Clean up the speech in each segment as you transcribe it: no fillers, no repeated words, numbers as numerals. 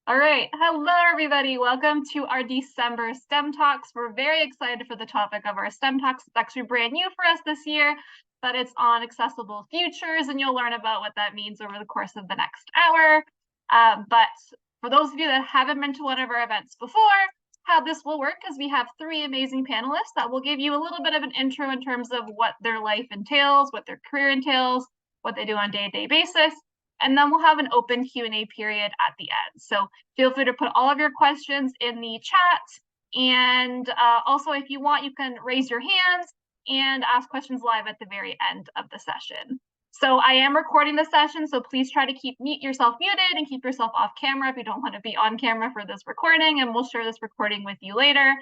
All right. Hello, everybody. Welcome to our December STEM Talks. We're very excited for the topic of our STEM Talks. It's actually brand new for us this year, but it's on accessible futures, and you'll learn about what that means over the course of the next hour. But for those of you that haven't been to one of our events before, how this will work is we have three amazing panelists that will give you a little bit of an intro in terms of what their life entails, what their career entails, what they do on a day-to-day basis. And then we'll have an open Q&A period at the end. So feel free to put all of your questions in the chat. And also, if you want, you can raise your hands and ask questions live at the very end of the session. So I am recording the session, so please try to keep yourself muted and keep yourself off camera if you don't want to be on camera for this recording, and we'll share this recording with you later.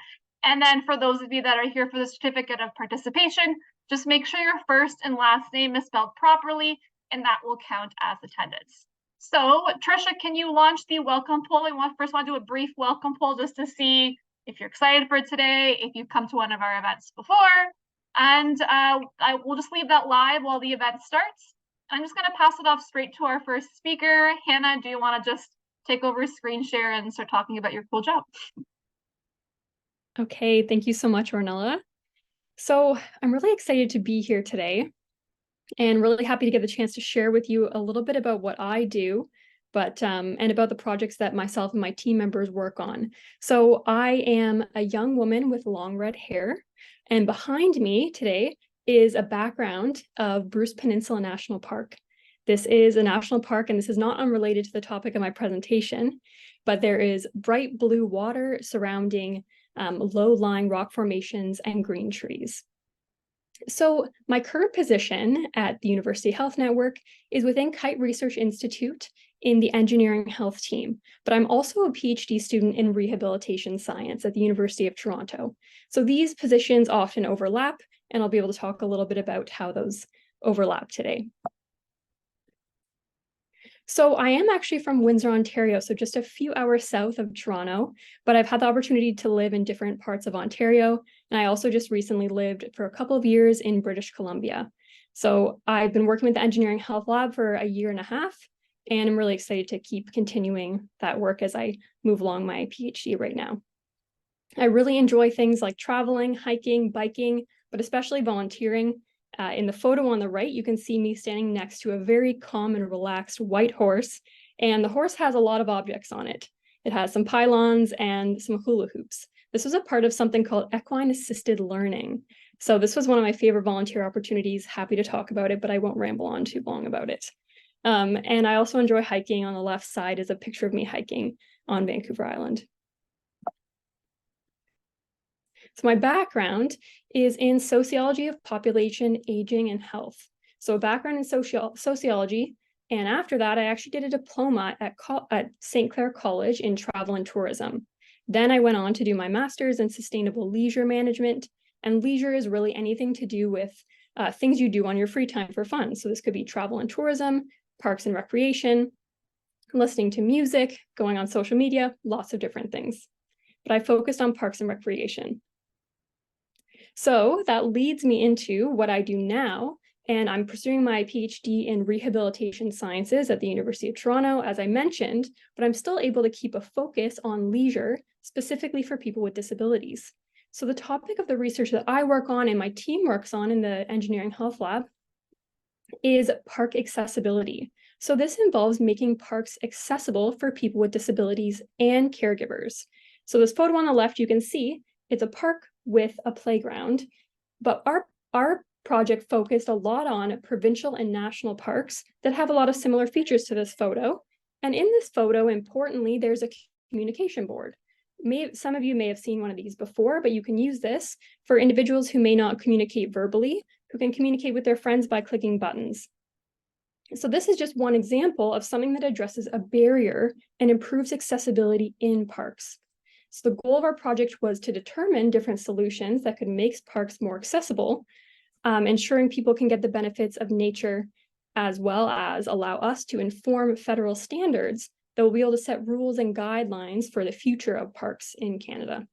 And then for those of you that are here for the certificate of participation, just make sure your first and last name is spelled properly, and that will count as attendance. So Trisha, can you launch the welcome poll? I first want to do a brief welcome poll just to see if you're excited for today, if you've come to one of our events before. And I will just leave that live while the event starts. I'm just going to pass it off straight to our first speaker. Hannah, do you want to just take over screen share and start talking about your cool job? Okay, thank you so much, Ornella. So I'm really excited to be here today and really happy to get the chance to share with you a little bit about what I do, and about the projects that myself and my team members work on. So I am a young woman with long red hair, and behind me today is a background of Bruce Peninsula National Park. This is a national park, and this is not unrelated to the topic of my presentation, but there is bright blue water surrounding low-lying rock formations and green trees. So my current position at the University Health Network is within Kite Research Institute in the engineering health team, but I'm also a PhD student in rehabilitation science at the University of Toronto. So these positions often overlap, and I'll be able to talk a little bit about how those overlap today. So I am actually from Windsor, Ontario, so just a few hours south of Toronto, but I've had the opportunity to live in different parts of Ontario, and I also just recently lived for a couple of years in British Columbia. So I've been working with the Engineering Health Lab for a year and a half, and I'm really excited to keep continuing that work as I move along my PhD right now. I really enjoy things like traveling, hiking, biking, but especially volunteering. In the photo on the right, you can see me standing next to a very calm and relaxed white horse, and the horse has a lot of objects on it. It has some pylons and some hula hoops. This was a part of something called equine assisted learning. So this was one of my favorite volunteer opportunities. Happy to talk about it, but I won't ramble on too long about it. And I also enjoy hiking. On the left side is a picture of me hiking on Vancouver Island. So my background is in sociology of population, aging, and health. So a background in sociology, and after that, I actually did a diploma at St. Clair College in travel and tourism. Then I went on to do my master's in sustainable leisure management, and leisure is really anything to do with things you do on your free time for fun. So this could be travel and tourism, parks and recreation, listening to music, going on social media, lots of different things. But I focused on parks and recreation. So that leads me into what I do now, and I'm pursuing my PhD in rehabilitation sciences at the University of Toronto, as I mentioned, but I'm still able to keep a focus on leisure, specifically for people with disabilities. So the topic of the research that I work on and my team works on in the Engineering Health Lab is park accessibility. So this involves making parks accessible for people with disabilities and caregivers. So this photo on the left, you can see it's a park with a playground, but our project focused a lot on provincial and national parks that have a lot of similar features to this photo. And in this photo, importantly, there's a communication board. Some of you may have seen one of these before, but you can use this for individuals who may not communicate verbally, who can communicate with their friends by clicking buttons. So this is just one example of something that addresses a barrier and improves accessibility in parks. So the goal of our project was to determine different solutions that could make parks more accessible, ensuring people can get the benefits of nature, as well as allow us to inform federal standards that will be able to set rules and guidelines for the future of parks in Canada.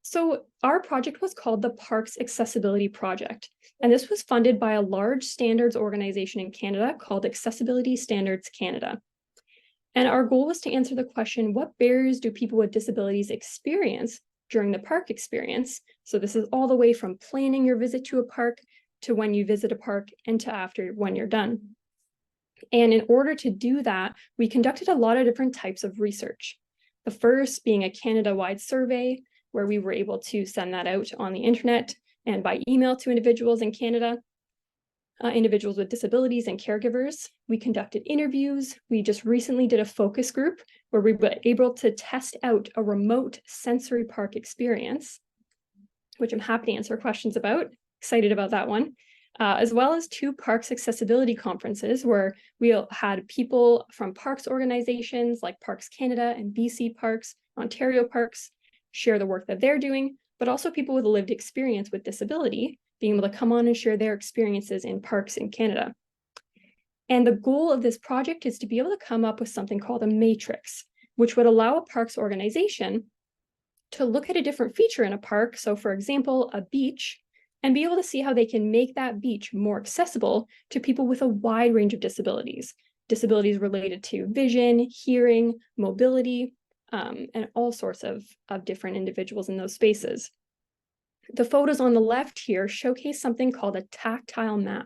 So our project was called the Parks Accessibility Project, and this was funded by a large standards organization in Canada called Accessibility Standards Canada. And our goal was to answer the question, what barriers do people with disabilities experience during the park experience? So this is all the way from planning your visit to a park to when you visit a park and to after when you're done. And in order to do that, we conducted a lot of different types of research. The first being a Canada-wide survey, where we were able to send that out on the internet and by email to individuals in Canada. Individuals with disabilities and caregivers. We conducted interviews. We just recently did a focus group where we were able to test out a remote sensory park experience, which I'm happy to answer questions about. Excited about that one. As well as 2 parks accessibility conferences where we had people from parks organizations like Parks Canada and BC Parks, Ontario Parks, share the work that they're doing, but also people with a lived experience with disability being able to come on and share their experiences in parks in Canada. And the goal of this project is to be able to come up with something called a matrix, which would allow a parks organization to look at a different feature in a park. So for example, a beach, and be able to see how they can make that beach more accessible to people with a wide range of disabilities. Disabilities related to vision, hearing, mobility, and all sorts of different individuals in those spaces. The photos on the left here showcase something called a tactile map.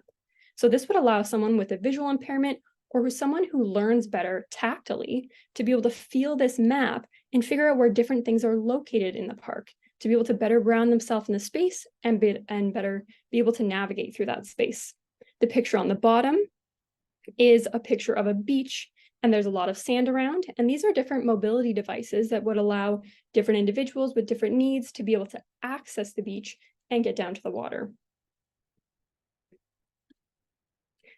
So this would allow someone with a visual impairment or someone who learns better tactily to be able to feel this map and figure out where different things are located in the park, to be able to better ground themselves in the space and better be able to navigate through that space. The picture on the bottom is a picture of a beach, and there's a lot of sand around, and these are different mobility devices that would allow different individuals with different needs to be able to access the beach and get down to the water.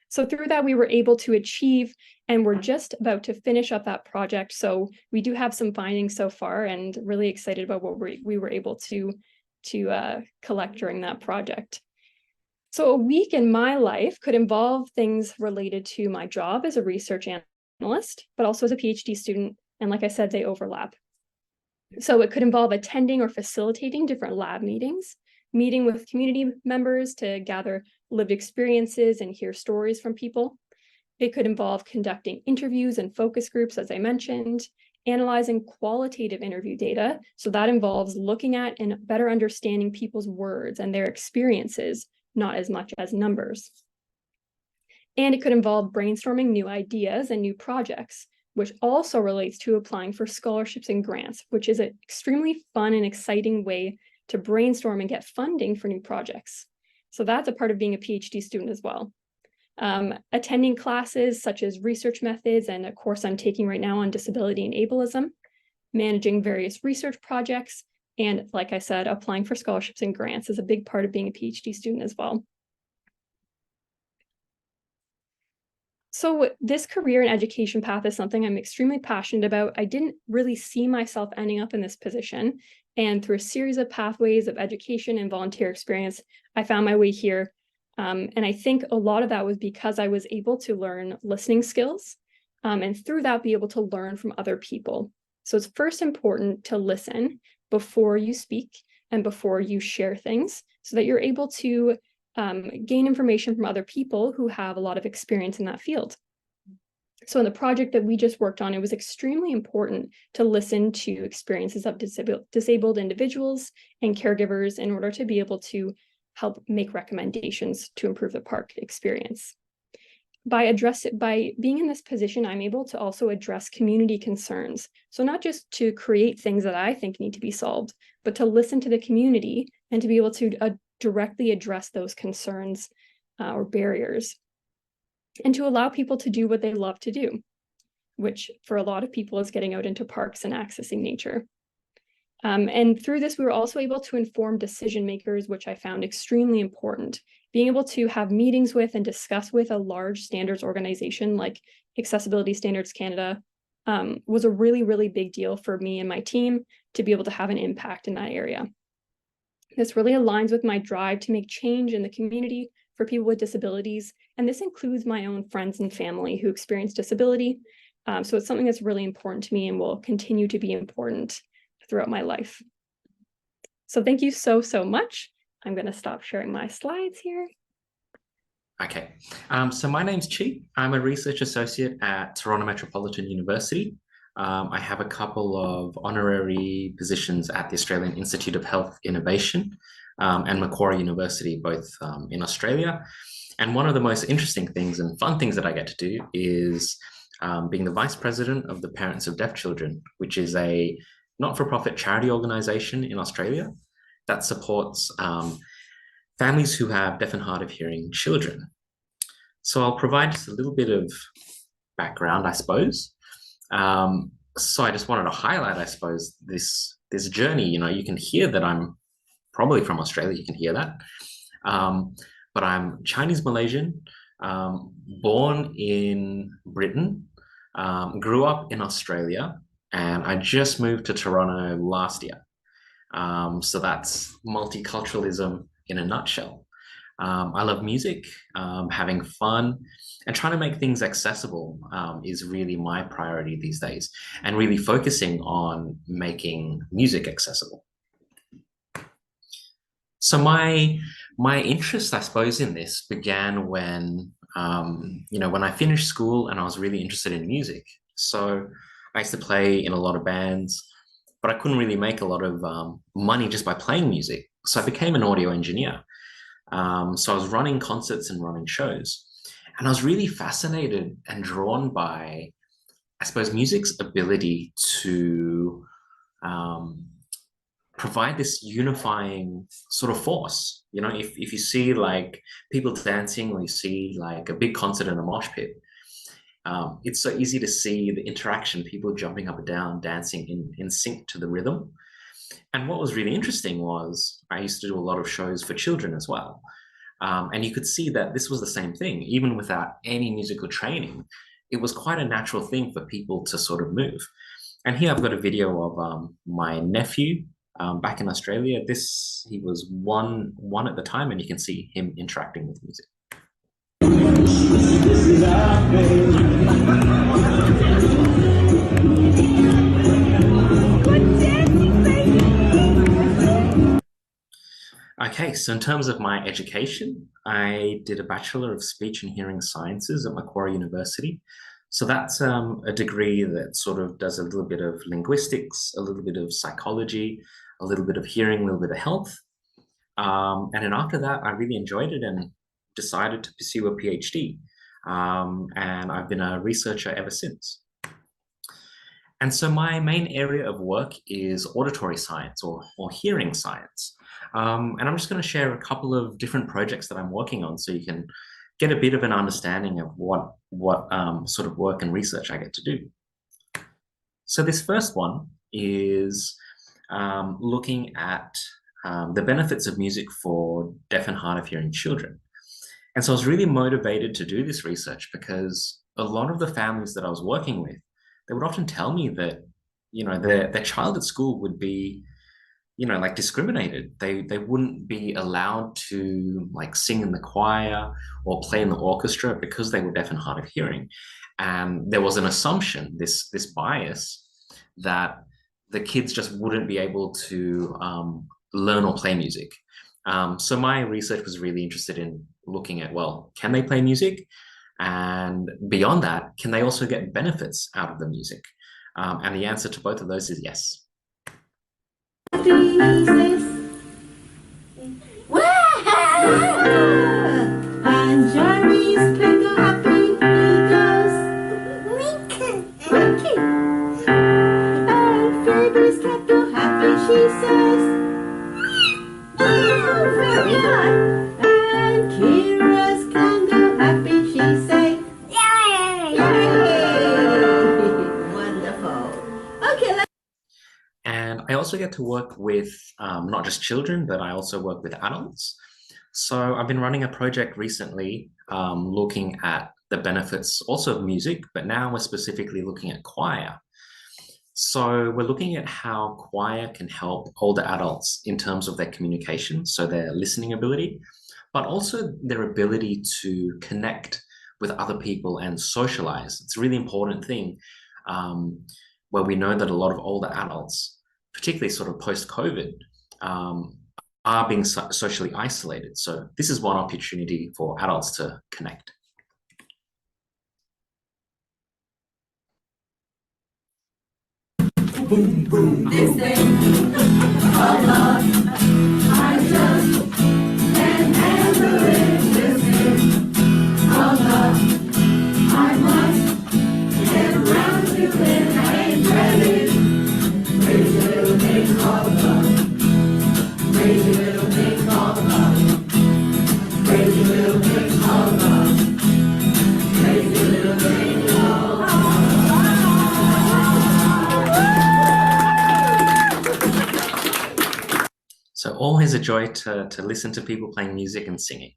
So through that, we were able to achieve, and we're just about to finish up that project. So we do have some findings so far, and really excited about what we were able to collect during that project. So a week in my life could involve things related to my job as a research analyst, but also as a PhD student. And like I said, they overlap. So it could involve attending or facilitating different lab meetings, meeting with community members to gather lived experiences and hear stories from people. It could involve conducting interviews and focus groups, as I mentioned, analyzing qualitative interview data. So that involves looking at and better understanding people's words and their experiences, not as much as numbers. And it could involve brainstorming new ideas and new projects, which also relates to applying for scholarships and grants, which is an extremely fun and exciting way to brainstorm and get funding for new projects. So that's a part of being a PhD student as well. Attending classes such as research methods and a course I'm taking right now on disability and ableism, managing various research projects, and like I said, applying for scholarships and grants is a big part of being a PhD student as well. So this career and education path is something I'm extremely passionate about. I didn't really see myself ending up in this position. And through a series of pathways of education and volunteer experience, I found my way here. And I think a lot of that was because I was able to learn listening skills, and through that be able to learn from other people. So it's first important to listen before you speak and before you share things so that you're able to gain information from other people who have a lot of experience in that field. So in the project that we just worked on, it was extremely important to listen to experiences of disabled individuals and caregivers in order to be able to help make recommendations to improve the park experience. By being in this position, I'm able to also address community concerns. So not just to create things that I think need to be solved, but to listen to the community and to be able to directly address those concerns or barriers, and to allow people to do what they love to do, which for a lot of people is getting out into parks and accessing nature. And through this, we were also able to inform decision makers, which I found extremely important. Being able to have meetings with and discuss with a large standards organization like Accessibility Standards Canada was a really, really big deal for me and my team to be able to have an impact in that area. This really aligns with my drive to make change in the community for people with disabilities, and this includes my own friends and family who experience disability. So it's something that's really important to me and will continue to be important throughout my life. So thank you so much. I'm going to stop sharing my slides here. Okay, so my name's Chi. I'm a research associate at Toronto Metropolitan University. I have a couple of honorary positions at the Australian Institute of Health Innovation and Macquarie University, both in Australia. And one of the most interesting things and fun things that I get to do is being the vice president of the Parents of Deaf Children, which is a not-for-profit charity organization in Australia that supports families who have deaf and hard of hearing children. So I'll provide just a little bit of background, I suppose. So I just wanted to highlight, I suppose, this journey. You can hear that I'm probably from Australia. You can hear that. But I'm Chinese Malaysian, born in Britain, grew up in Australia, and I just moved to Toronto last year. So that's multiculturalism in a nutshell. I love music, having fun, and trying to make things accessible is really my priority these days, and really focusing on making music accessible. So my interest, I suppose, in this began when when I finished school and I was really interested in music. So I used to play in a lot of bands, but I couldn't really make a lot of money just by playing music. So I became an audio engineer. So I was running concerts and running shows. And I was really fascinated and drawn by, I suppose, music's ability to provide this unifying sort of force. If you see like people dancing, or you see like a big concert in a mosh pit, it's so easy to see the interaction, people jumping up and down, dancing in sync to the rhythm. And what was really interesting was I used to do a lot of shows for children as well. And you could see that this was the same thing, even without any musical training. It was quite a natural thing for people to sort of move. And here I've got a video of my nephew back in Australia. He was one at the time, and you can see him interacting with music. Okay, so in terms of my education, I did a Bachelor of Speech and Hearing Sciences at Macquarie University. So that's a degree that sort of does a little bit of linguistics, a little bit of psychology, a little bit of hearing, a little bit of health. And then after that, I really enjoyed it and decided to pursue a PhD. And I've been a researcher ever since. And so my main area of work is auditory science or hearing science. And I'm just going to share a couple of different projects that I'm working on so you can get a bit of an understanding of what sort of work and research I get to do. So this first one is looking at the benefits of music for deaf and hard of hearing children. And so I was really motivated to do this research because a lot of the families that I was working with, they would often tell me that, their child at school would be, like discriminated. They wouldn't be allowed to like sing in the choir or play in the orchestra because they were deaf and hard of hearing. And there was an assumption, this bias, that the kids just wouldn't be able to learn or play music. So my research was really interested in looking at, well, can they play music? And beyond that, can they also get benefits out of the music? And the answer to both of those is yes. And I also get to work with not just children, but I also work with adults. So I've been running a project recently looking at the benefits also of music, but now we're specifically looking at choir. So we're looking at how choir can help older adults in terms of their communication, so their listening ability, but also their ability to connect with other people and socialize. It's a really important thing where we know that a lot of older adults, particularly sort of post-COVID, are being socially isolated. So this is one opportunity for adults to connect. Boom, boom, this thing called love. I just can't handle it. This thing called love. I must get around to it. I ain't ready. Crazy little thing called love. Crazy little thing called love. Crazy little thing called love. Crazy little thing called love. So always a joy to listen to people playing music and singing.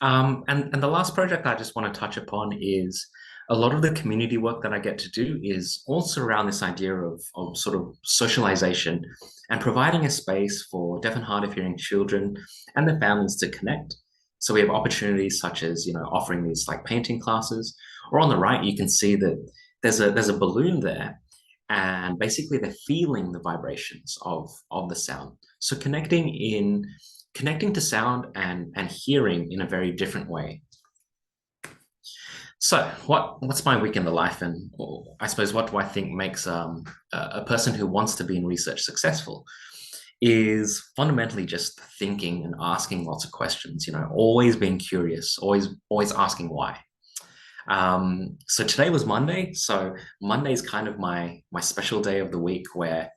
And the last project I just want to touch upon is a lot of the community work that I get to do is also around this idea of sort of socialization and providing a space for deaf and hard of hearing children and their families to connect. So we have opportunities such as, offering these like painting classes, or on the right, you can see that there's a balloon there, and basically they're feeling the vibrations of the sound. So connecting to sound and hearing in a very different way. So what's my week in the life, and I suppose what do I think makes a person who wants to be in research successful is fundamentally just thinking and asking lots of questions, always being curious, always asking why. So today was Monday. So Monday is kind of my special day of the week, where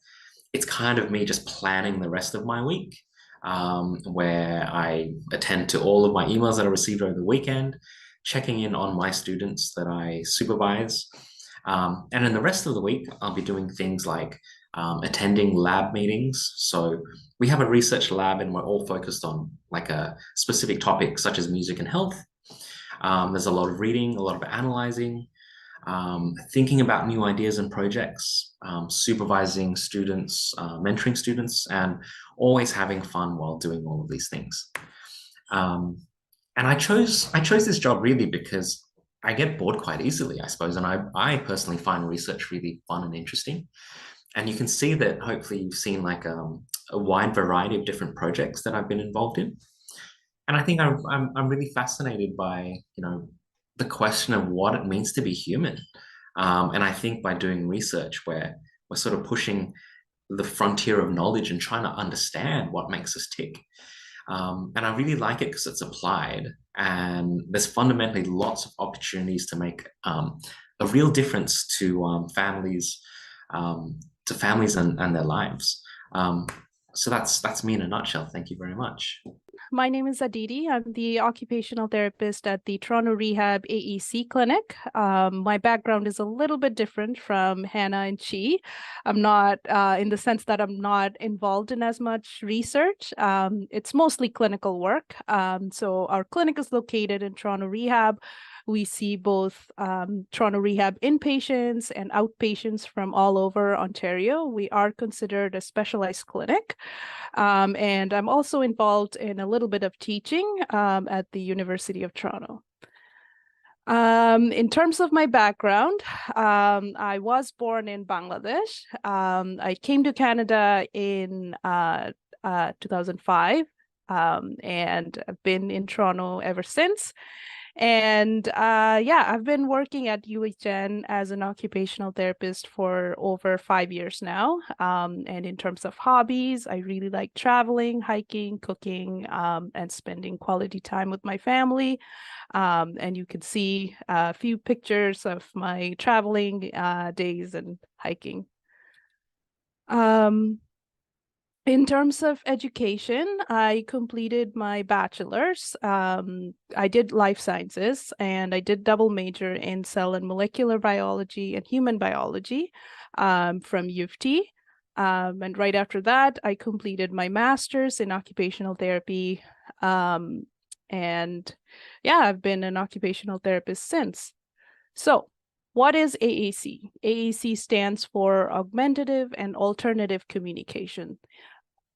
it's kind of me just planning the rest of my week, where I attend to all of my emails that I received over the weekend, checking in on my students that I supervise. And in the rest of the week, I'll be doing things like attending lab meetings. So we have a research lab and we're all focused on like a specific topic such as music and health. There's a lot of reading, a lot of analyzing, thinking about new ideas and projects, supervising students, mentoring students, and always having fun while doing all of these things. And I chose this job really because I get bored quite easily, I suppose, and I personally find research really fun and interesting. And you can see that hopefully you've seen like a wide variety of different projects that I've been involved in. And I think I'm really fascinated by, the question of what it means to be human. And I think by doing research where we're sort of pushing the frontier of knowledge and trying to understand what makes us tick. And I really like it because it's applied, and there's fundamentally lots of opportunities to make a real difference to families and their lives. So that's me in a nutshell. Thank you very much. My name is Adidi. I'm the occupational therapist at the Toronto Rehab AEC clinic. My background is a little bit different from Hannah and Chi. I'm not, in the sense that I'm not involved in as much research. It's mostly clinical work. So our clinic is located in Toronto Rehab. We see both Toronto Rehab inpatients and outpatients from all over Ontario. We are considered a specialized clinic. And I'm also involved in a little bit of teaching at the University of Toronto. In terms of my background, I was born in Bangladesh. I came to Canada in 2005, and I've been in Toronto ever since. And I've been working at UHN as an occupational therapist for over 5 years now. And in terms of hobbies, I really like traveling, hiking, cooking, and spending quality time with my family. And you can see a few pictures of my traveling days and hiking. In terms of education, I completed my bachelor's. I did life sciences, and I did double major in cell and molecular biology and human biology from U of T. And right after that, I completed my master's in occupational therapy. And I've been an occupational therapist since. So what is AAC? AAC stands for Augmentative and Alternative Communication.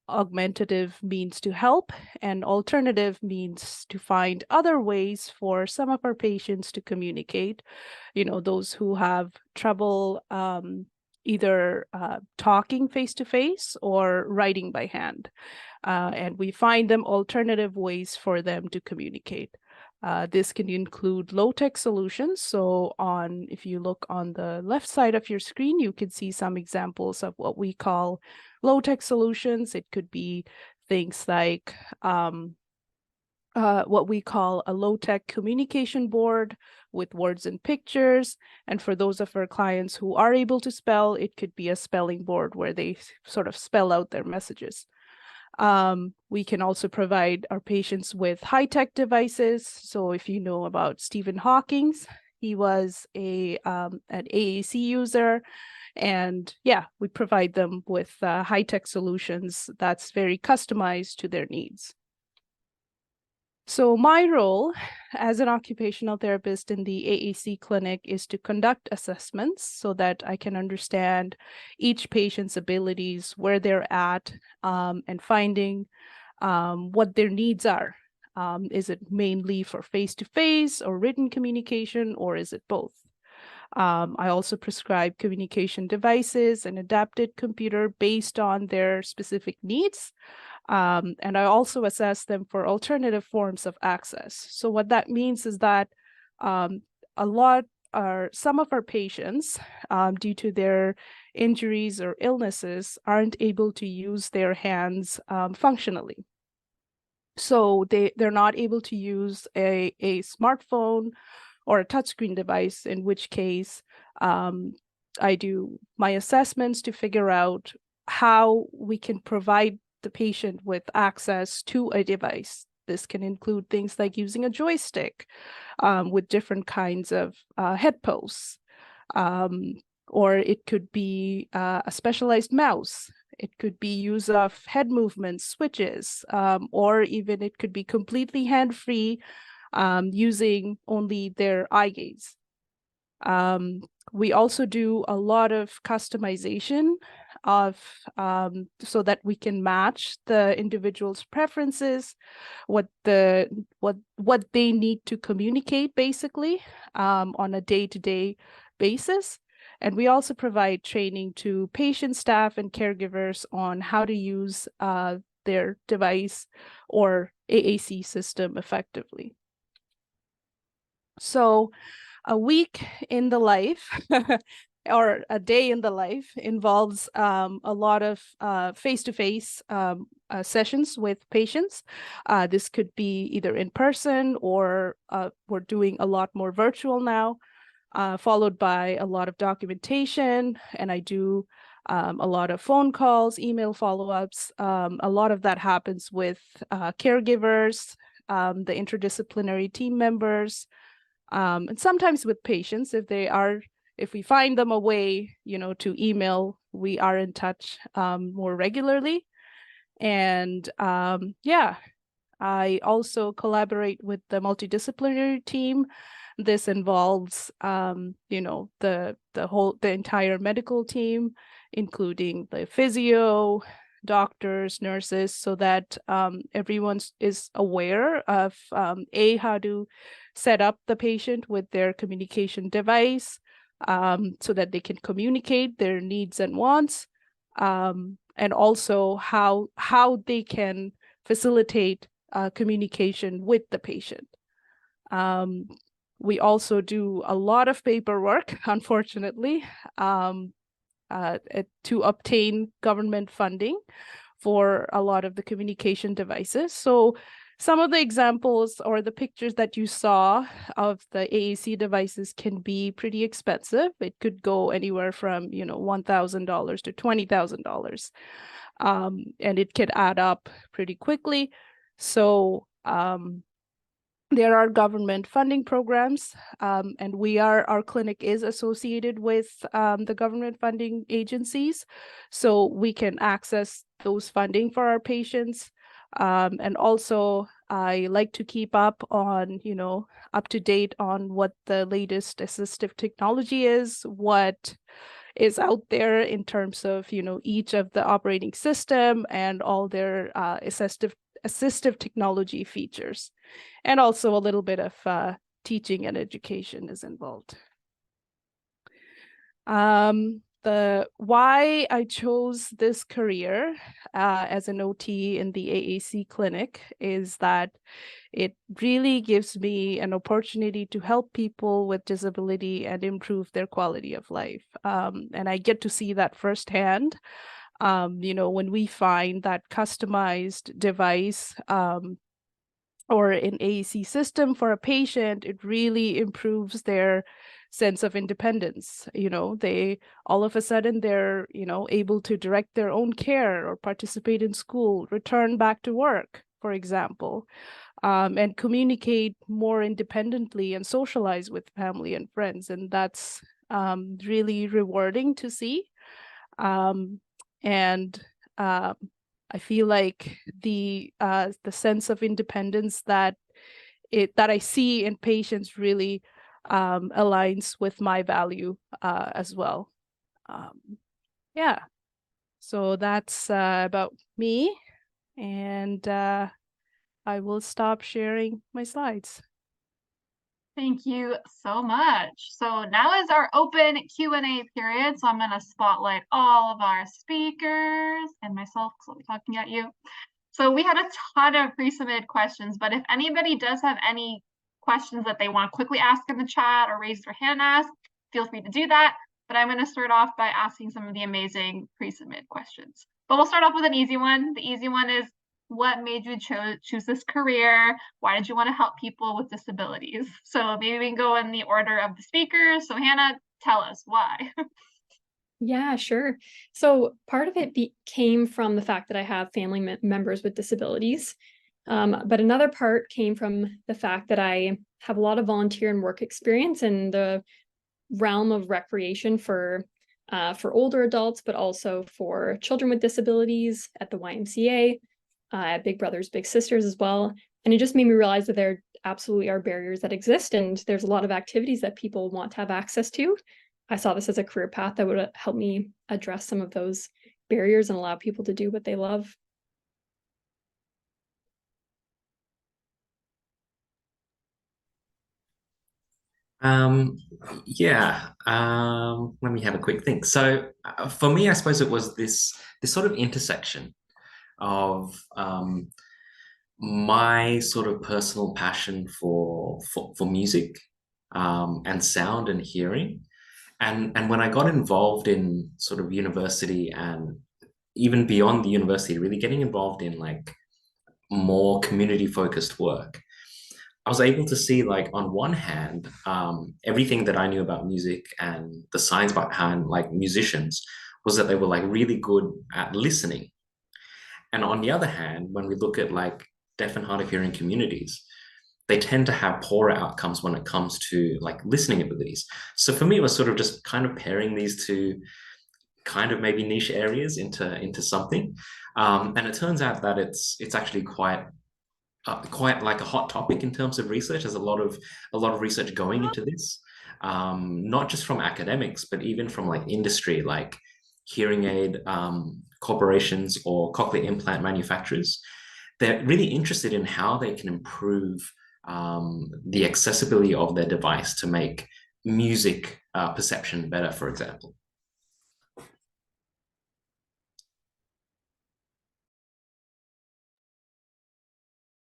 Augmentative means to help, and alternative means to find other ways for some of our patients to communicate. Those who have trouble either talking face-to-face or writing by hand. And we find them alternative ways for them to communicate. This can include low-tech solutions. So if you look on the left side of your screen, you can see some examples of what we call low-tech solutions. It could be things like what we call a low-tech communication board with words and pictures. And for those of our clients who are able to spell, it could be a spelling board where they sort of spell out their messages. We can also provide our patients with high-tech devices. So if you know about Stephen Hawking, he was an AAC user. And yeah, we provide them with high-tech solutions that's very customized to their needs. So my role as an occupational therapist in the AAC clinic is to conduct assessments so that I can understand each patient's abilities, where they're at, and finding what their needs are. Is it mainly for face-to-face or written communication, or is it both? I also prescribe communication devices and adapted computer based on their specific needs. And I also assess them for alternative forms of access. So what that means is that some of our patients, due to their injuries or illnesses, aren't able to use their hands functionally. So they're not able to use a smartphone or a touchscreen device, in which case I do my assessments to figure out how we can provide the patient with access to a device. This can include things like using a joystick with different kinds of head posts, or it could be a specialized mouse. It could be use of head movements, switches, or even it could be completely hand-free, using only their eye gaze. We also do a lot of customization so that we can match the individual's preferences, what they need to communicate basically on a day-to-day basis. And we also provide training to patient, staff, and caregivers on how to use their device or AAC system effectively. So a week in the life or a day in the life involves a lot of face-to-face sessions with patients. This could be either in person or we're doing a lot more virtual now, followed by a lot of documentation. And I do a lot of phone calls, email follow-ups. A lot of that happens with caregivers, the interdisciplinary team members, and sometimes with patients, if we find them a way, to email, we are in touch more regularly. And yeah, I also collaborate with the multidisciplinary team. This involves, the entire medical team, including the physio, doctors, nurses, so that everyone is aware of how to set up the patient with their communication device, so that they can communicate their needs and wants, and also how they can facilitate communication with the patient. We also do a lot of paperwork, unfortunately, to obtain government funding for a lot of the communication devices. So some of the examples or the pictures that you saw of the AAC devices can be pretty expensive. It could go anywhere from, $1,000 to $20,000. And it could add up pretty quickly. So there are government funding programs, and our clinic is associated with the government funding agencies, so we can access those funding for our patients. And also, I like to keep up to date on what the latest assistive technology is, what is out there in terms of, each of the operating system and all their assistive technology features. And also a little bit of teaching and education is involved. The why I chose this career as an OT in the AAC clinic is that it really gives me an opportunity to help people with disability and improve their quality of life. And I get to see that firsthand. When we find that customized device or an AAC system for a patient, it really improves their sense of independence. They all of a sudden they're, able to direct their own care or participate in school, return back to work, for example, and communicate more independently and socialize with family and friends. And that's really rewarding to see. And I feel like the sense of independence that I see in patients really aligns with my value as well. Yeah, so that's about me, and I will stop sharing my slides. Thank you so much. So now is our open Q&A period. So I'm going to spotlight all of our speakers and myself because I'll be talking at you. So we had a ton of pre-submitted questions, but if anybody does have any questions that they want to quickly ask in the chat or raise their hand and ask, feel free to do that. But I'm going to start off by asking some of the amazing pre-submitted questions. But we'll start off with an easy one. The easy one is, what made you choose this career? Why did you want to help people with disabilities? So maybe we can go in the order of the speakers. So Hannah, tell us why. Yeah, sure. So part of it came from the fact that I have family members with disabilities. But another part came from the fact that I have a lot of volunteer and work experience in the realm of recreation for older adults, but also for children with disabilities at the YMCA, at Big Brothers Big Sisters as well. And it just made me realize that there absolutely are barriers that exist, and there's a lot of activities that people want to have access to. I saw this as a career path that would help me address some of those barriers and allow people to do what they love. Let me have a quick think. So for me, I suppose it was this sort of intersection of my sort of personal passion for music and sound and hearing. And when I got involved in sort of university and even beyond the university, really getting involved in like more community focused work, I was able to see, like, on one hand, everything that I knew about music and the science behind like musicians was that they were like really good at listening. And on the other hand, when we look at like deaf and hard of hearing communities, they tend to have poorer outcomes when it comes to like listening abilities. So for me, it was sort of just kind of pairing these two kind of maybe niche areas into something. And it turns out that it's actually quite like a hot topic in terms of research. There's a lot of research going into this, not just from academics, but even from like industry, like hearing aid corporations or cochlear implant manufacturers. They're really interested in how they can improve the accessibility of their device to make music perception better, for example.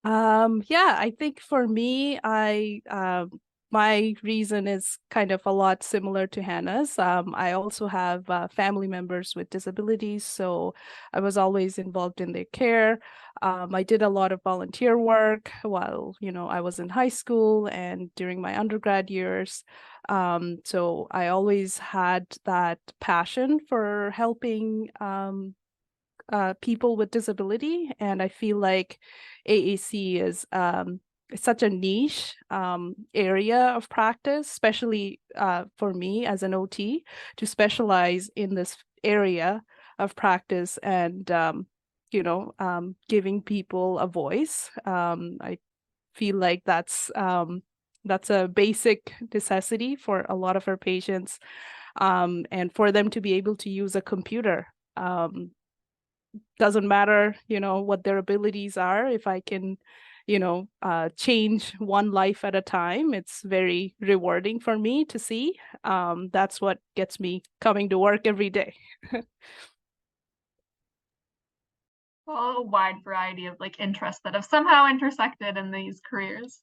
Yeah, I think for me, my reason is kind of a lot similar to Hannah's. I also have family members with disabilities, so I was always involved in their care. I did a lot of volunteer work while, I was in high school and during my undergrad years. So I always had that passion for helping people with disability, and I feel like AAC is such a niche area of practice, especially for me as an OT, to specialize in this area of practice and giving people a voice. I feel like that's a basic necessity for a lot of our patients, and for them to be able to use a computer. Doesn't matter, what their abilities are. If I can change one life at a time. It's very rewarding for me to see. That's what gets me coming to work every day. Well, a wide variety of like interests that have somehow intersected in these careers.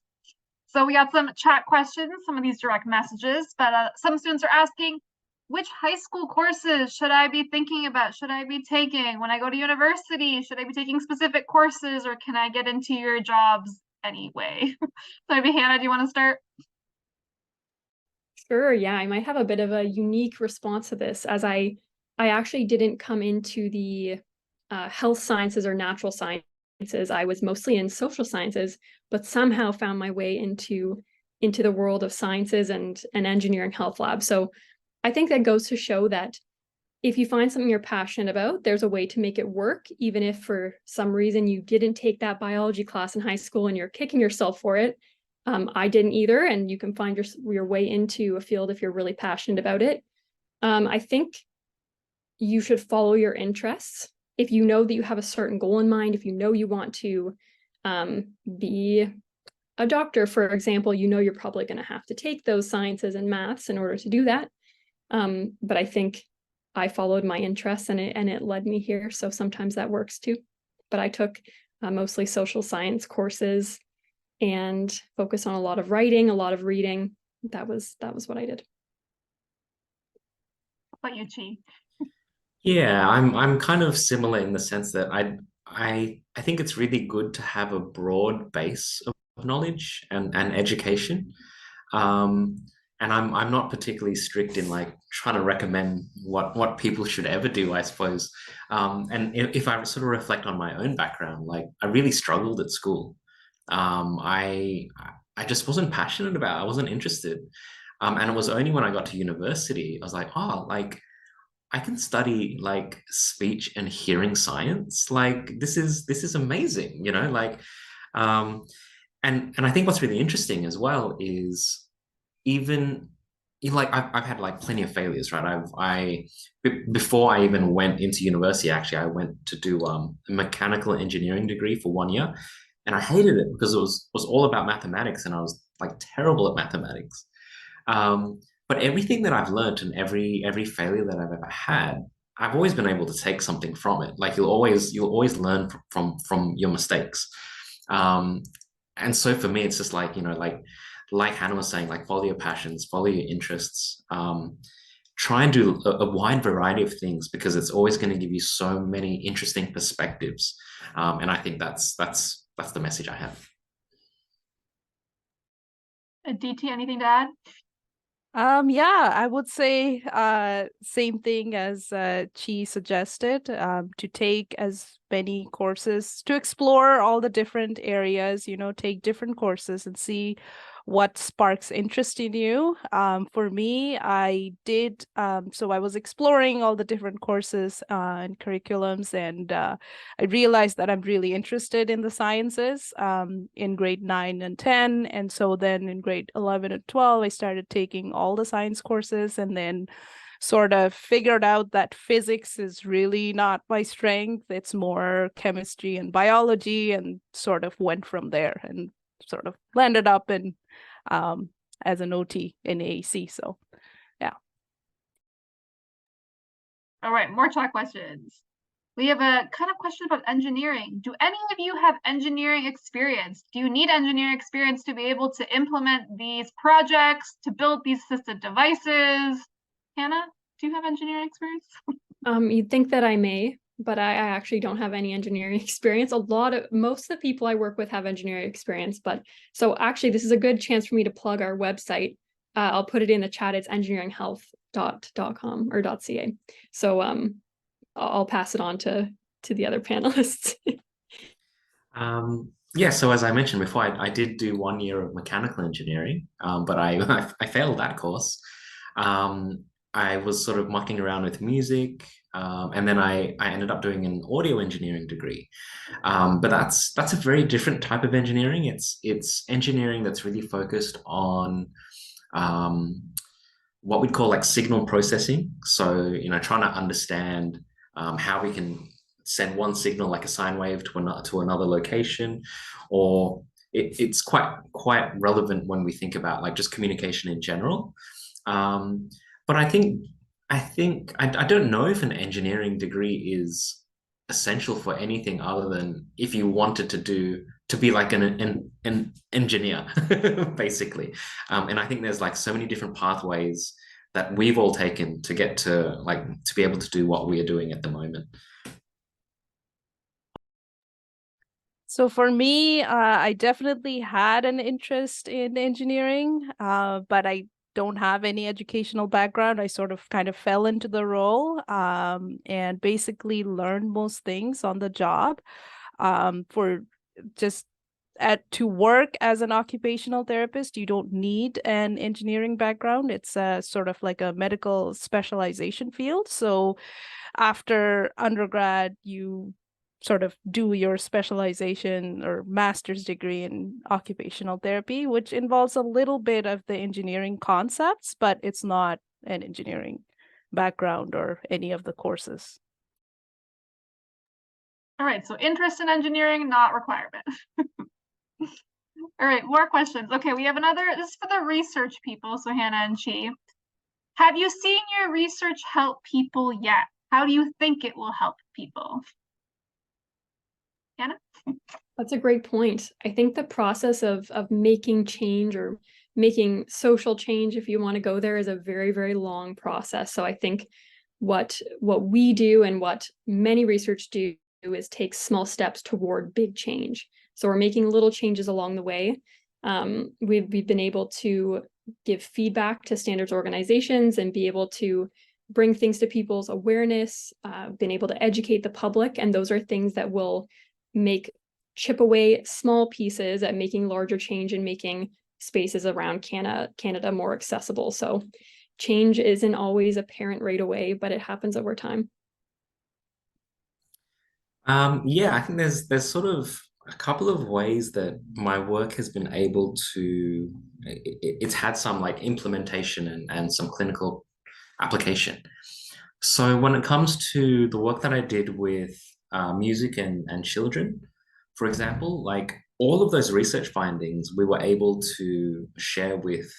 So we got some chat questions, some of these direct messages, but some students are asking, which high school courses should I be thinking about? Should I be taking when I go to university? Should I be taking specific courses, or can I get into your jobs anyway? So maybe Hannah, do you want to start? Sure, yeah, I might have a bit of a unique response to this, as I actually didn't come into the health sciences or natural sciences. I was mostly in social sciences, but somehow found my way into the world of sciences and engineering health lab. So I think that goes to show that if you find something you're passionate about, there's a way to make it work, even if for some reason you didn't take that biology class in high school and you're kicking yourself for it. I didn't either, and you can find your way into a field if you're really passionate about it. I think you should follow your interests. If you know that you have a certain goal in mind, if you know you want to be a doctor, for example, you're probably going to have to take those sciences and maths in order to do that. But I think I followed my interests and it led me here. So sometimes that works too. But I took mostly social science courses and focused on a lot of writing, a lot of reading. That was what I did. What about you, Chi? Yeah, I'm kind of similar in the sense that I think it's really good to have a broad base of knowledge and education. And I'm not particularly strict in like trying to recommend what people should ever do, I suppose. And if I sort of reflect on my own background, like I really struggled at school. I just wasn't passionate about it. I wasn't interested. And it was only when I got to university, I was like, oh, like I can study like speech and hearing science. Like this is amazing, like and I think what's really interesting as well is even like I've had like plenty of failures, right? Before I even went into university, actually, I went to do a mechanical engineering degree for 1 year, and I hated it because it was all about mathematics, and I was like terrible at mathematics. But everything that I've learned and every failure that I've ever had, I've always been able to take something from it. Like you'll always learn from your mistakes. And so for me, it's just like, like Hannah was saying, like follow your passions, follow your interests, try and do a wide variety of things because it's always going to give you so many interesting perspectives. And I think that's the message I have. Aditi, anything to add? Yeah, I would say same thing as Chi suggested, to take as many courses, to explore all the different areas, take different courses and see what sparks interest in you. For me, I did, so I was exploring all the different courses and curriculums, and I realized that I'm really interested in the sciences in grade 9 and 10. And so then in grade 11 and 12, I started taking all the science courses, and then sort of figured out that physics is really not my strength. It's more chemistry and biology, and sort of went from there and sort of landed up in as an OT in AAC. So yeah. All right, more chat questions. We have a kind of question about engineering. Do any of you have engineering experience? Do you need engineering experience to be able to implement these projects, to build these assisted devices? Hannah, do you have engineering experience? You'd think that I may, but I actually don't have any engineering experience. Most of the people I work with have engineering experience, but so actually this is a good chance for me to plug our website. I'll put it in the chat. It's engineeringhealth.com or .ca. So I'll pass it on to the other panelists. Yeah, so as I mentioned before, I did do 1 year of mechanical engineering, but I failed that course. I was sort of mucking around with music, and then I ended up doing an audio engineering degree. But that's a very different type of engineering. It's engineering that's really focused on what we'd call like signal processing. So, trying to understand how we can send one signal like a sine wave to another location, or it's quite relevant when we think about like just communication in general. But I don't know if an engineering degree is essential for anything other than if you wanted to be like an engineer, basically. And I think there's like so many different pathways that we've all taken to get to be able to do what we are doing at the moment. So for me, I definitely had an interest in engineering, but I don't have any educational background. I sort of kind of fell into the role, and basically learned most things on the job. For just to work as an occupational therapist, you don't need an engineering background. It's sort of like a medical specialization field. So after undergrad, you sort of do your specialization or master's degree in occupational therapy, which involves a little bit of the engineering concepts, but it's not an engineering background or any of the courses. All right, so interest in engineering, not requirement. All right, more questions. Okay, we have another, this is for the research people, so Hannah and Chi. Have you seen your research help people yet? How do you think it will help people? Hannah? That's a great point. I think the process of making change or making social change, if you want to go there, is a very, very long process. So I think what we do and what many research do is take small steps toward big change. So we're making little changes along the way. We've been able to give feedback to standards organizations and be able to bring things to people's awareness, been able to educate the public, and those are things that will chip away small pieces at making larger change and making spaces around Canada more accessible. So change isn't always apparent right away, but it happens over time. Yeah, I think there's sort of a couple of ways that my work has been able to, it's had some like implementation and some clinical application. So when it comes to the work that I did with music and children, for example, like all of those research findings, we were able to share with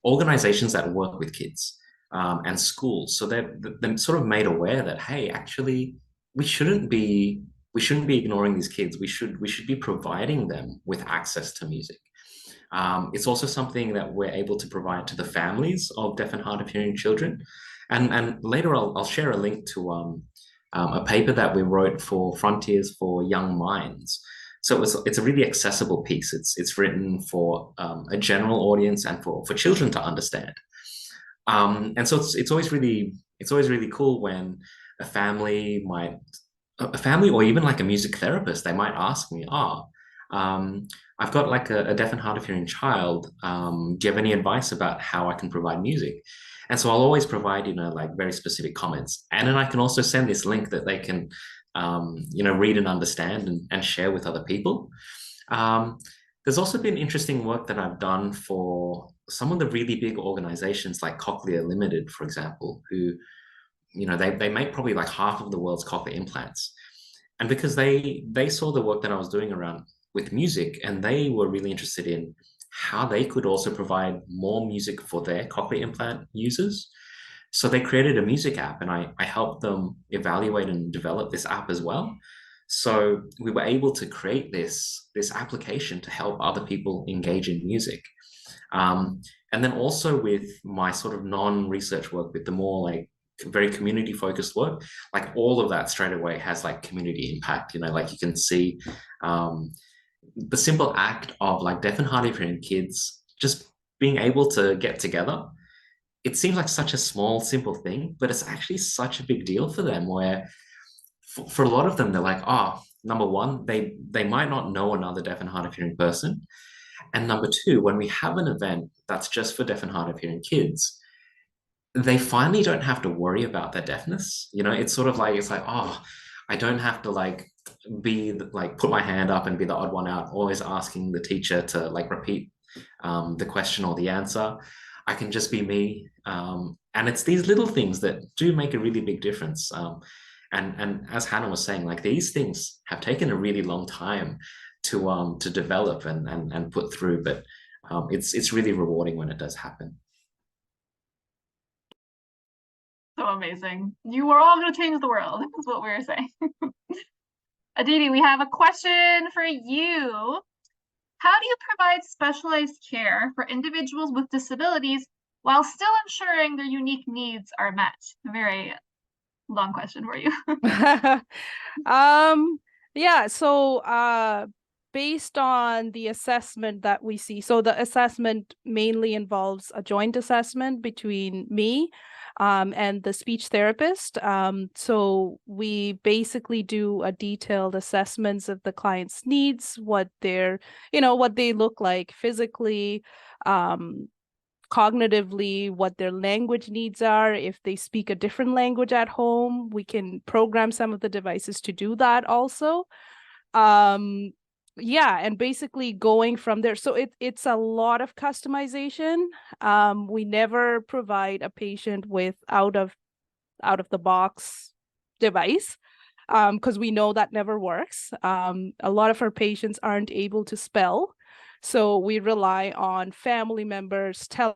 organizations that work with kids and schools. So they're sort of made aware that, hey, actually, we shouldn't be ignoring these kids. We should be providing them with access to music. It's also something that we're able to provide to the families of deaf and hard of hearing children. And later I'll share a link to a paper that we wrote for Frontiers for Young Minds. So it's a really accessible piece. It's written for a general audience and for children to understand. And so it's always really cool when a family or even like a music therapist, they might ask me, I've got like a deaf and hard of hearing child. Do you have any advice about how I can provide music? And so I'll always provide, like very specific comments. And then I can also send this link that they can, read and understand and share with other people. There's also been interesting work that I've done for some of the really big organizations like Cochlear Limited, for example, who, they make probably like half of the world's cochlear implants. And because they saw the work that I was doing around with music, and they were really interested in how they could also provide more music for their cochlear implant users. So they created a music app, and I helped them evaluate and develop this app as well. So we were able to create this application to help other people engage in music. And then also with my sort of non-research work, with the more like very community focused work, like all of that straight away has like community impact, like you can see the simple act of like deaf and hard of hearing kids just being able to get together. It seems like such a small, simple thing, but it's actually such a big deal for them, where for a lot of them, they're like, number one, they might not know another deaf and hard of hearing person. And number two, when we have an event that's just for deaf and hard of hearing kids, they finally don't have to worry about their deafness. It's sort of like, it's like, I don't have to like put my hand up and be the odd one out, always asking the teacher to like repeat the question or the answer. I can just be me. And it's these little things that do make a really big difference. And as Hannah was saying, like these things have taken a really long time to develop and put through. But it's really rewarding when it does happen. So amazing. You are all going to change the world, is what we were saying. Aditi, we have a question for you. How do you provide specialized care for individuals with disabilities while still ensuring their unique needs are met? A very long question for you. Yeah, so based on the assessment that we see, so the assessment mainly involves a joint assessment between me and the speech therapist. So we basically do a detailed assessments of the client's needs, what they're, what they look like physically, cognitively, what their language needs are. If they speak a different language at home, we can program some of the devices to do that also. Yeah, and basically going from there. So it's a lot of customization. We never provide a patient with out of the box device, because we know that never works. A lot of our patients aren't able to spell, so we rely on family members telling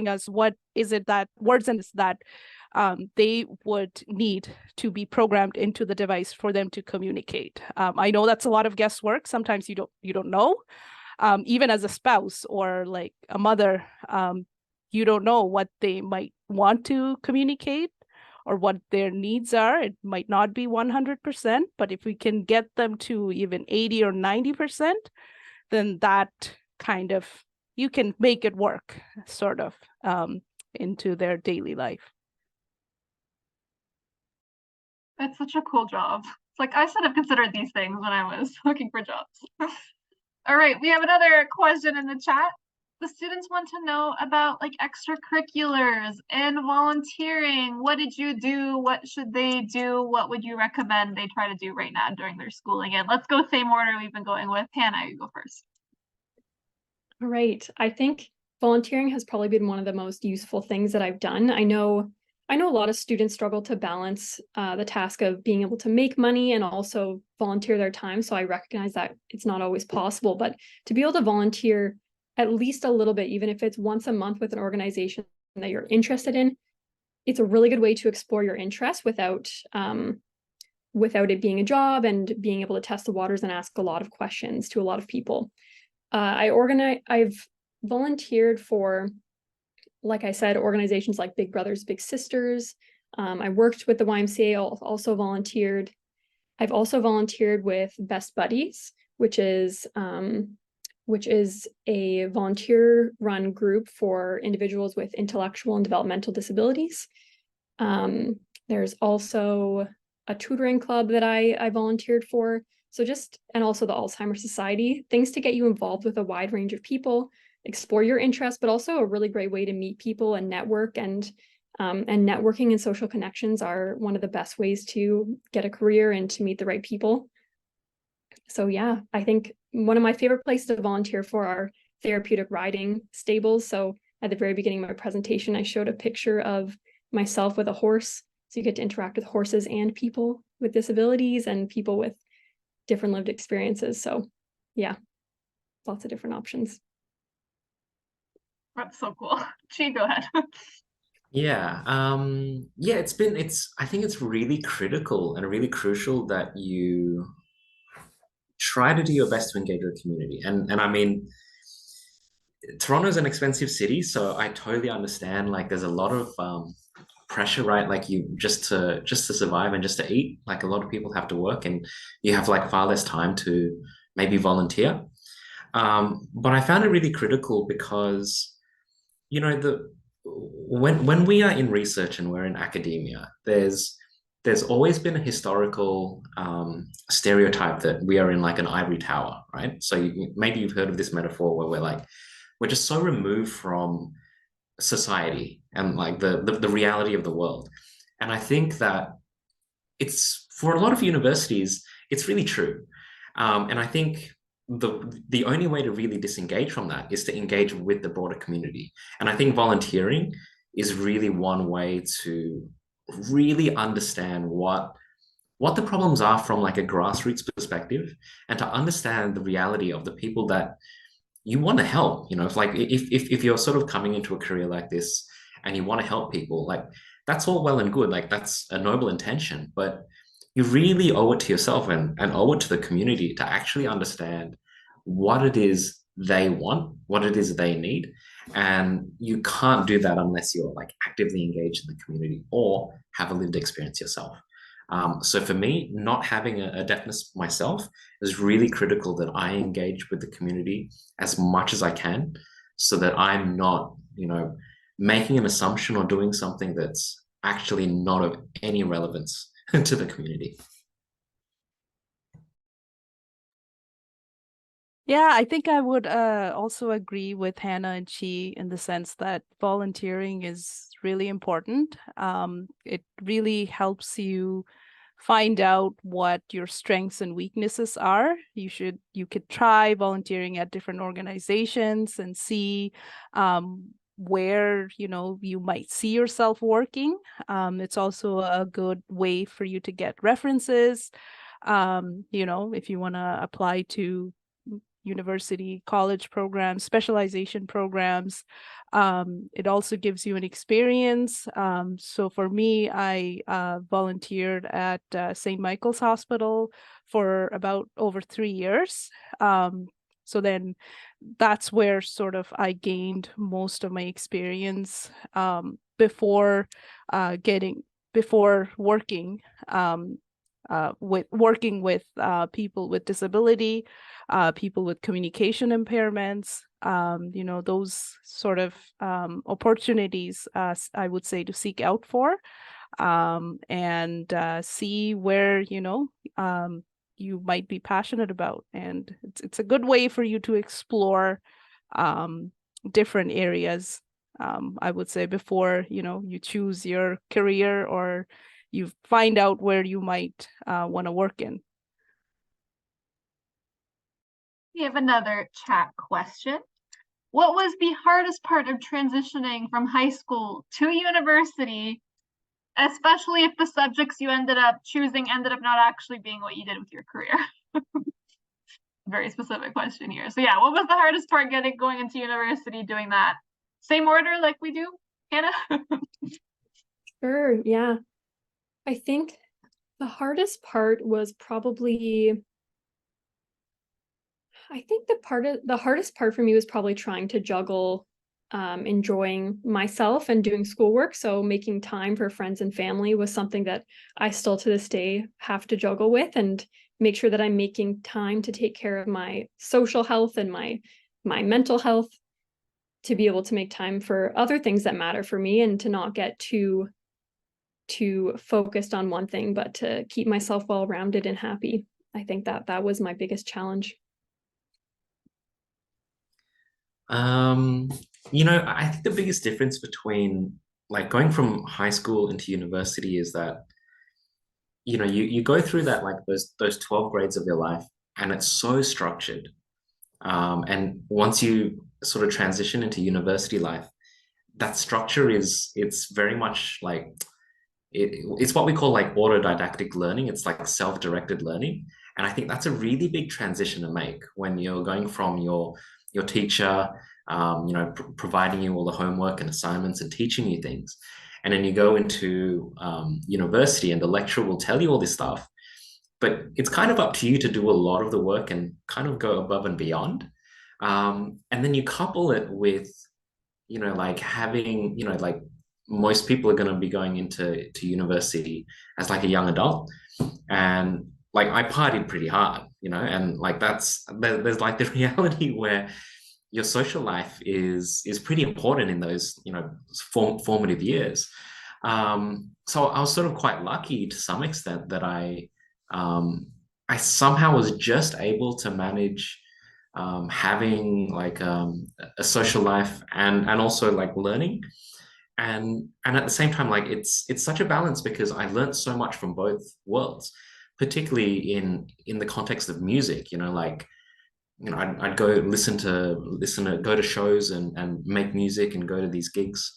us what is it that words and that they would need to be programmed into the device for them to communicate. I know that's a lot of guesswork. Sometimes you don't know. Even as a spouse or like a mother, you don't know what they might want to communicate or what their needs are. It might not be 100%, but if we can get them to even 80 or 90%, then that kind of, you can make it work sort of into their daily life. It's such a cool job. It's like I should have considered these things when I was looking for jobs. All right, we have another question in the chat. The students want to know about like extracurriculars and volunteering. What did you do? What should they do? What would you recommend they try to do right now during their schooling? And let's go same order we've been going with. Hannah, you go first. All right. I think volunteering has probably been one of the most useful things that I've done. I know a lot of students struggle to balance the task of being able to make money and also volunteer their time. So I recognize that it's not always possible, but to be able to volunteer at least a little bit, even if it's once a month with an organization that you're interested in, it's a really good way to explore your interests without it being a job and being able to test the waters and ask a lot of questions to a lot of people. I've volunteered for, like I said, organizations like Big Brothers Big Sisters. I worked with the YMCA, also volunteered. I've also volunteered with Best Buddies, which is a volunteer-run group for individuals with intellectual and developmental disabilities. There's also a tutoring club that I volunteered for. So and also the Alzheimer's Society, things to get you involved with a wide range of people, explore your interests, but also a really great way to meet people and network. And networking and social connections are one of the best ways to get a career and to meet the right people. So yeah, I think one of my favorite places to volunteer for are therapeutic riding stables. So at the very beginning of my presentation, I showed a picture of myself with a horse. So you get to interact with horses and people with disabilities and people with different lived experiences. So yeah, lots of different options. That's so cool. Chi, go ahead. Yeah, I think it's really critical and really crucial that you try to do your best to engage with the community. And I mean, Toronto's an expensive city, so I totally understand, like there's a lot of pressure, right? Like you just to survive and just to eat, like a lot of people have to work and you have like far less time to maybe volunteer. But I found it really critical because, you know, when we are in research and we're in academia, there's always been a historical stereotype that we are in like an ivory tower, right? So maybe you've heard of this metaphor where we're just so removed from society and like the reality of the world. And I think that it's, for a lot of universities, it's really true. And I think the only way to really disengage from that is to engage with the broader community. And I think volunteering is really one way to really understand what what the problems are from like a grassroots perspective, and to understand the reality of the people that you want to help. You know, it's like if you're sort of coming into a career like this and you want to help people, like that's all well and good. Like that's a noble intention, but you really owe it to yourself and owe it to the community to actually understand what it is they want, what it is they need. And you can't do that unless you're like actively engaged in the community or have a lived experience yourself. So for me, not having a deafness myself is really critical that I engage with the community as much as I can so that I'm not, you know, making an assumption or doing something that's actually not of any relevance to the community. Yeah, I think I would also agree with Hannah and Chi in the sense that volunteering is really important. It really helps you find out what your strengths and weaknesses are. You could try volunteering at different organizations and see where you might see yourself working. It's also a good way for you to get references. If you want to apply to university, college programs, specialization programs. It also gives you an experience. So for me, I volunteered at St. Michael's Hospital for about over 3 years. So then that's where sort of I gained most of my experience before working with people with disability, people with communication impairments, those sort of opportunities, I would say, to seek out for, and see where, you might be passionate about. And it's a good way for you to explore different areas, I would say, before, you choose your career or you find out where you might want to work in. We have another chat question. What was the hardest part of transitioning from high school to university, especially if the subjects you ended up choosing ended up not actually being what you did with your career? Very specific question here. So yeah, what was the hardest part going into university, doing that? Same order like we do, Hannah? Sure, yeah. I think the hardest part was probably, the hardest part for me was probably trying to juggle enjoying myself and doing schoolwork. So making time for friends and family was something that I still to this day have to juggle with, and make sure that I'm making time to take care of my social health and my mental health, to be able to make time for other things that matter for me, and to not get too focused on one thing, but to keep myself well-rounded and happy. I think that was my biggest challenge. I think the biggest difference between like going from high school into university is that, you go through that, like those 12 grades of your life, and it's so structured. And once you sort of transition into university life, that structure it's very much like it's what we call like autodidactic learning. It's like self-directed learning. And I think that's a really big transition to make when you're going from your teacher, providing you all the homework and assignments and teaching you things. And then you go into university and the lecturer will tell you all this stuff, but it's kind of up to you to do a lot of the work and kind of go above and beyond. And then you couple it with, like having, like most people are going to be going into university as like a young adult. And like I partied pretty hard, and like there's like the reality where your social life is pretty important in those, formative years. So I was sort of quite lucky to some extent that I somehow was just able to manage having like a social life and also like learning, and at the same time, like it's such a balance because I learned so much from both worlds, particularly in the context of music. I'd go listen to go to shows and make music and go to these gigs,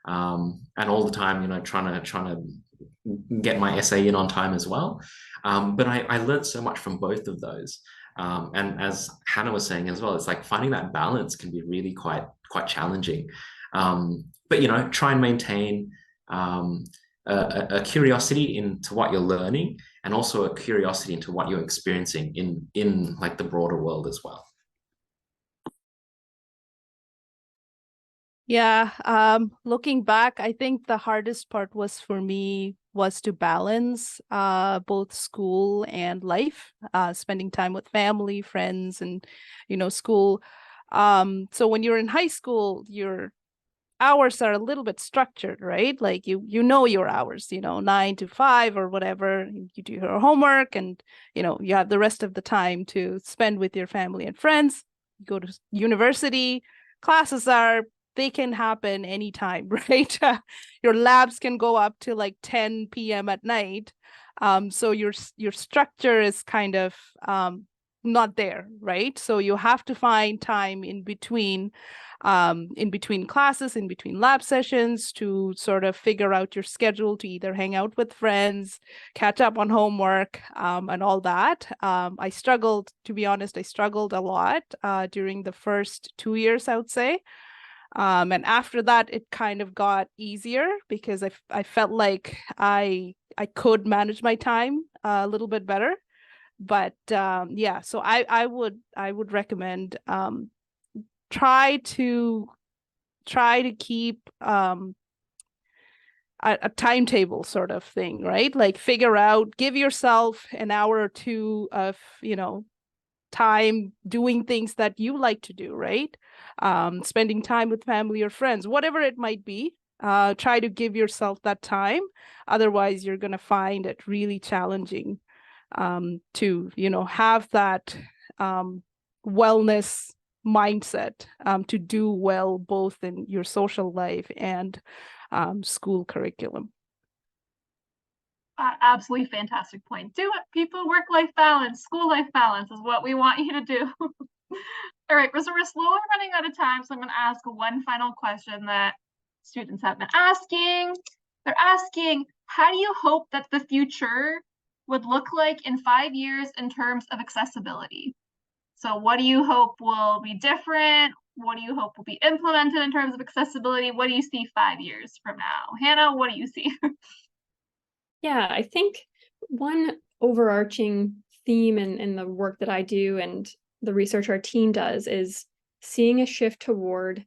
and all the time, trying to get my essay in on time as well. But I learned so much from both of those. And as Hannah was saying as well, it's like finding that balance can be really quite challenging. But you know, try and maintain a curiosity into what you're learning, and also a curiosity into what you're experiencing in like the broader world as well. Yeah, looking back, I think the hardest part was for me was to balance both school and life, spending time with family, friends, and school. So when you're in high school, your hours are a little bit structured, right? Like you know your hours, 9 to 5 or whatever. You do your homework, and you have the rest of the time to spend with your family and friends. You go to university, classes they can happen anytime, right? Your labs can go up to like 10 p.m. at night. So your structure is kind of not there, right? So you have to find time in between classes, in between lab sessions, to sort of figure out your schedule to either hang out with friends, catch up on homework, and all that. I struggled, to be honest, a lot during the first 2 years, I would say. And after that, it kind of got easier because I felt like I could manage my time a little bit better. But yeah, so I would recommend try to keep a timetable sort of thing, right? Like give yourself an hour or two of time doing things that you like to do, right? Spending time with family or friends, whatever it might be. Try to give yourself that time. Otherwise, you're going to find it really challenging to have that wellness mindset to do well both in your social life and school curriculum. Absolutely fantastic point. Do it, people. Work-life balance, school-life balance is what we want you to do. All right, so we're slowly running out of time, so I'm going to ask one final question that students have been asking. They're asking, how do you hope that the future would look like in 5 years in terms of accessibility? So what do you hope will be different? What do you hope will be implemented in terms of accessibility? What do you see 5 years from now? Hannah, what do you see? Yeah, I think one overarching theme in the work that I do and the research our team does is seeing a shift toward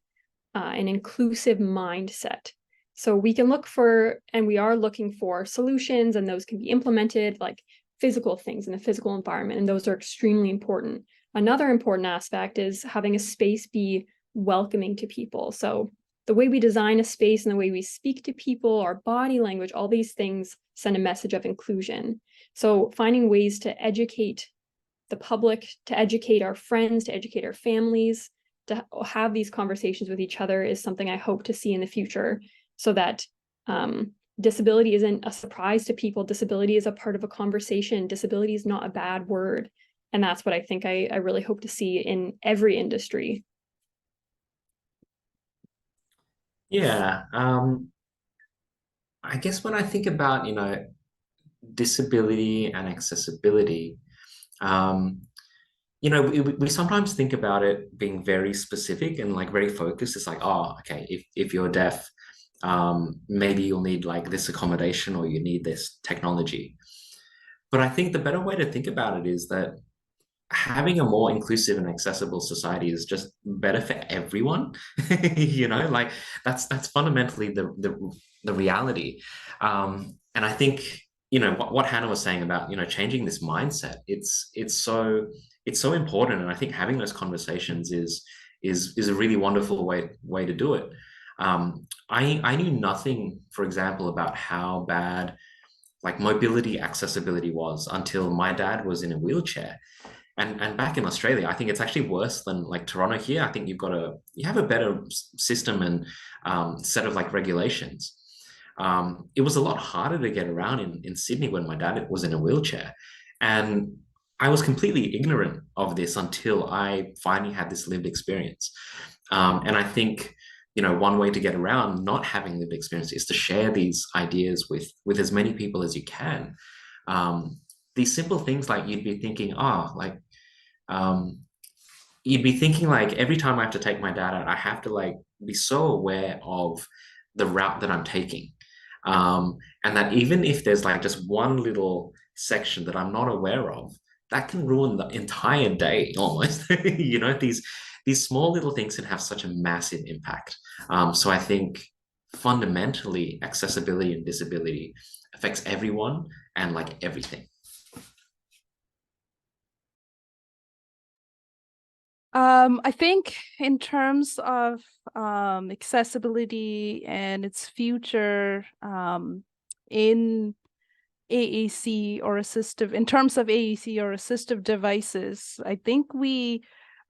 an inclusive mindset. So we can look for, and we are looking for, solutions, and those can be implemented, like physical things in the physical environment, and those are extremely important. Another important aspect is having a space be welcoming to people. So the way we design a space and the way we speak to people, our body language, all these things send a message of inclusion. So finding ways to educate the public, to educate our friends, to educate our families, to have these conversations with each other is something I hope to see in the future, so that disability isn't a surprise to people. Disability is a part of a conversation. Disability is not a bad word. And that's what I think I really hope to see in every industry. Yeah, I guess when I think about, disability and accessibility, we sometimes think about it being very specific and like very focused. It's like, oh, okay, if you're deaf, maybe you'll need like this accommodation or you need this technology. But I think the better way to think about it is that having a more inclusive and accessible society is just better for everyone. Like that's fundamentally the reality. And I think what Hannah was saying about changing this mindset, it's so important. And I think having those conversations is a really wonderful way to do it. I knew nothing, for example, about how bad like mobility accessibility was until my dad was in a wheelchair. And back in Australia, I think it's actually worse than like Toronto here. I think you have a better system and set of like regulations. It was a lot harder to get around in Sydney when my dad was in a wheelchair. And I was completely ignorant of this until I finally had this lived experience. And I think, one way to get around not having lived experience is to share these ideas with as many people as you can. these simple things, like you'd be thinking, oh, like you'd be thinking like every time I have to take my dad out, I have to like be so aware of the route that I'm taking. And that even if there's like just one little section that I'm not aware of, that can ruin the entire day almost. You know, these small little things can have such a massive impact. So I think fundamentally accessibility and disability affects everyone and like everything. I think in terms of accessibility and its future in AAC or assistive, in terms of AAC or assistive devices, I think we're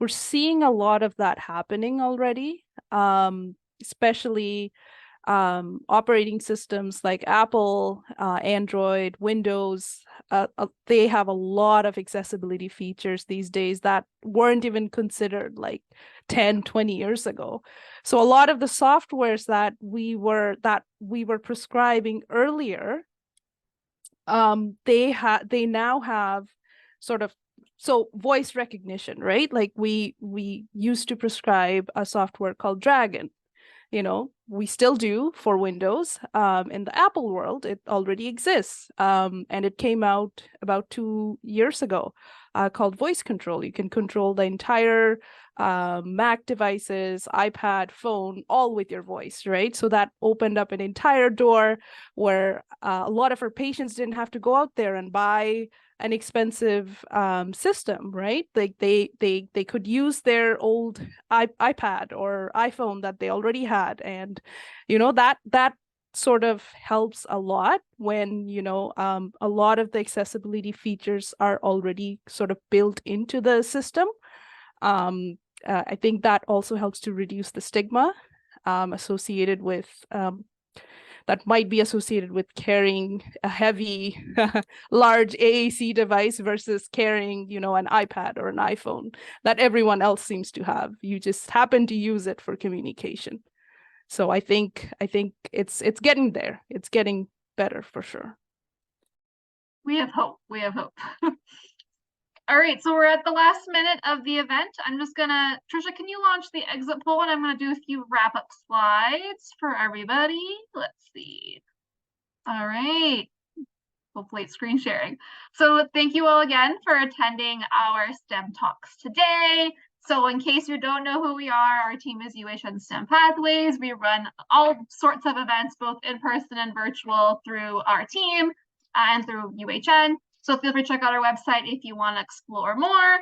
seeing a lot of that happening already, especially operating systems like Apple, Android, Windows. They have a lot of accessibility features these days that weren't even considered like 10, 20 years ago. So a lot of the softwares that we were prescribing earlier, they now have sort of, so voice recognition, right? Like we used to prescribe a software called Dragon. You know, we still do for Windows. In the Apple world, it already exists. And it came out about 2 years ago, called Voice Control. You can control the entire Mac devices, iPad, phone, all with your voice, right? So that opened up an entire door where a lot of our patients didn't have to go out there and buy an expensive system, right? Like they could use their old iPad or iPhone that they already had, and you know that sort of helps a lot when a lot of the accessibility features are already sort of built into the system. I think that also helps to reduce the stigma associated with that might be associated with carrying a heavy, large AAC device versus carrying, an iPad or an iPhone that everyone else seems to have. You just happen to use it for communication. So I think it's getting there. It's getting better for sure. We have hope. We have hope. All right, so we're at the last minute of the event. I'm just gonna, Trisha, can you launch the exit poll? And I'm gonna do a few wrap-up slides for everybody. Let's see. All right. Hopefully it's screen sharing. So thank you all again for attending our STEM Talks today. So in case you don't know who we are, our team is UHN STEM Pathways. We run all sorts of events, both in person and virtual, through our team and through UHN. So feel free to check out our website if you want to explore more.